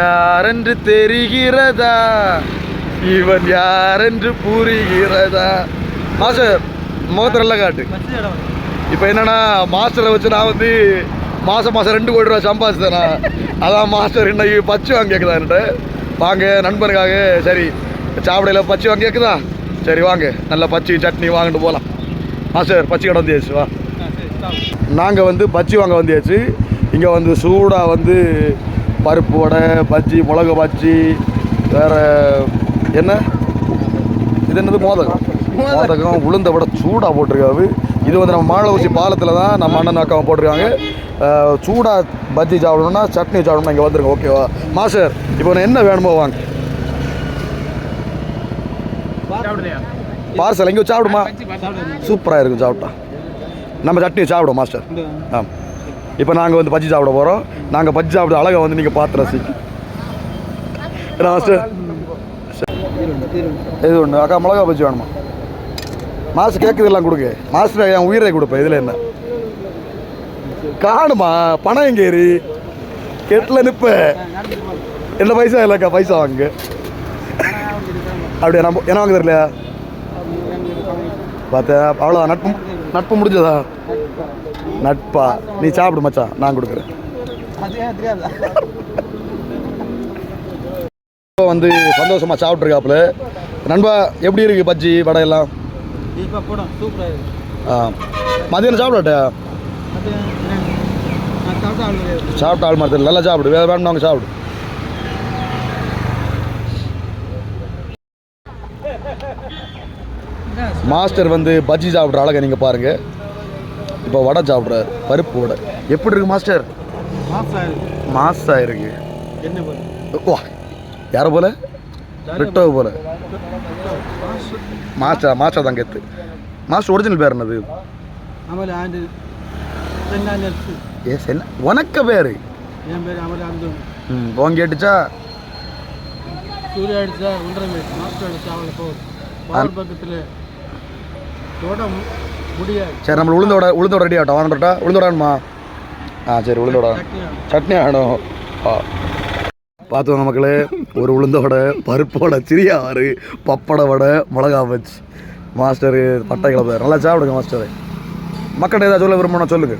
யாரென்று தெரிகிறதா, இவன் யாரென்று புரிகிறதா. மாஸ்டர் முகத்திரல்ல காட்டு. இப்போ என்னன்னா மாஸ்டரை வச்சு நான் வந்து மாதம் 2 கோடி ரூபா சம்பாதிச்சேண்ணா. அதான் மாஸ்டர் இன்னைக்கு பச்சு வாங்கி கேட்குதான்ட்டு. வாங்க நண்பனுக்காக. சரி சாப்பிடையில் பச்சு வாங்கி கேட்குதா? சரி வாங்க, நல்ல பச்சி சட்னி வாங்கிட்டு போகலாம். மாஸ்டர் பச்சி கடை வந்தியாச்சு. வா, நாங்கள் வந்து பச்சி வாங்க வந்தியாச்சு. இங்கே வந்து சூடாக வந்து பருப்பு வடை, பஜ்ஜி, மிளகு பஜ்ஜி, வேறு என்ன இது என்னது மோதகம் உளுந்த வடை சூடாக போட்டிருக்காது. இது வந்து நம்ம மாலை ஊசி பாலத்தில் தான் நம்ம அண்ணன் அக்காவை போட்டிருக்காங்க. சூடாக பஜ்ஜி சாப்பிடணும்னா சட்னி சாப்பிடணும்னா இங்கே வந்துருங்க. ஓகேவா மாஸ்டர்? இப்போ என்ன வேணுமோ வாங்க. பார்சல் எங்கேயும் சாப்பிடுமா? சூப்பராக இருக்கும் சாப்பிட்டா. நம்ம சட்னி சாப்பிடுவோம் மாஸ்டர். ஆ, இப்போ நாங்கள் வந்து பஜ்ஜி சாப்பிட போகிறோம். நாங்கள் பஜ்ஜி சாப்பிட அழகாக வந்து நீங்கள் பார்த்து ரசிக்க மாஸ்டர். இது ஒன்று அக்கா மிளகா பஜ்ஜி வேணுமா? மாஸ்டர் கேட்குறதெல்லாம் கொடுங்க. மாஸ்டர் என் உயிரை கொடுப்பேன். இதில் என்ன காணுமா? பணம் எங்கே ஏறி கெட்டில் நிற்ப என்ன பைசா இல்லைக்கா? பைசா வாங்க. அப்படியா? நம்ம என்ன வாங்க தெரியலையா? பார்த்தேன் அவ்வளோதான். நட்பு முடிஞ்சதா? நட்பா? நீ சாப்பிடு மச்சான், நான் கொடுக்குறேன். வந்து சந்தோஷமா சாப்பிட்ருக்காப்புல. நண்பா எப்படி இருக்கு பஜ்ஜி வடை எல்லாம்? மதியானம் சாப்பிடட்டா? சாப்பிட்ட ஆள் மாதிரி நல்லா சாப்பிடு. வேறு வேணும் நாங்கள் சாப்பிடு. மாஸ்டர் வந்து பஜ்ஜி சாப்பிட்ற அழகை நீங்கள் பாருங்கள். இப்போ வடை சாப்பிட்றாரு, பருப்பு வடை. எப்படி இருக்கு மாஸ்டர்? மாசா இருக்கு. வா, யாரை போல? ரிட்டோ போல. மாஸ்டர் தான் கெத்து. மாஸ்டர் ஒரிஜினல் பேர் என்னது? உனக்க பேரு போன் கேட்டுச்சா? சரி, நம்ம உளுந்தோட ரெடி ஆகட்டும். வாங்கட்டா? உளுந்தோட வேணுமா? சரி, உளுந்தோட சட்னி ஆகணும். பார்த்தோம் மக்களே, ஒரு உளுந்தோட, பருப்போட, சிரியாறு, பப்பட வடை, மிளகா பஜ்ஜி. மாஸ்டரு பட்டை கிளப்பார். நல்லா சாப்பிடுங்க மாஸ்டரு. மக்கள்கிட்ட ஏதாவது சொல்ல விரும்பணும் சொல்லுங்க.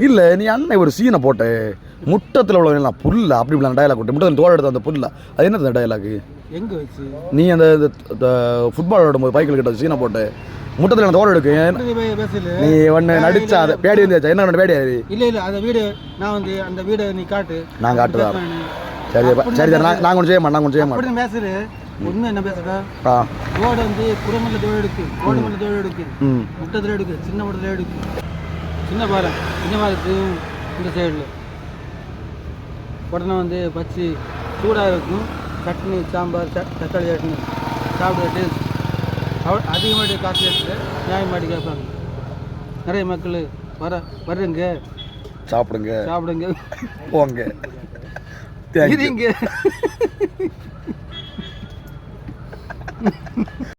இல்லை, நீ அண்ணன் ஒரு சீனை போட்ட முட்டத்தில் உள்ள புல்ல அப்படி இப்படி டயலாக் போட்டு முட்டத்தில் தோல் எடுத்த அந்த புல்ல அது என்னது டயலாக்? எங்கே வச்சு நீ அந்த ஃபுட்பால் விளையாடும்போது பைக்கில் கிட்ட சீனை போட்டு முட்டத்தில் தோல் எடுக்கு நீ ஒன்று நடிச்சா அதை பேடி வந்துச்சா? என்ன பேடி? இல்லை அந்த வீடு நான் வந்து அந்த வீடை நீ காட்டு, நான் காட்டுதான். சரி சரி சரி, நாங்கள் ஒன்று செய்ய மாட்டோம். நாங்கள் ஒன்று செய்ய மாட்டோம். பேசுறது உண்மை என்ன பேசுறா? தோடு வந்து குடமல்ல தோடு எடுக்கு, கோடுமல்ல தோடு எடுக்கு, முட்டத்தில் எடுக்கு, சின்ன முட்டத்தில் எடுக்கு, சின்ன பாலம் இந்த சைடில் உடனே வந்து பச்சி சூடாக இருக்கும். சட்னி, சாம்பார், தக்காளி சட்னி சாப்பிட டேஸ்ட் அதிகமாக காசு எடுத்து நியாயமாட்டி கேட்பாங்க. நிறைய மக்கள் வர்றங்க, சாப்பிடுங்க போங்க.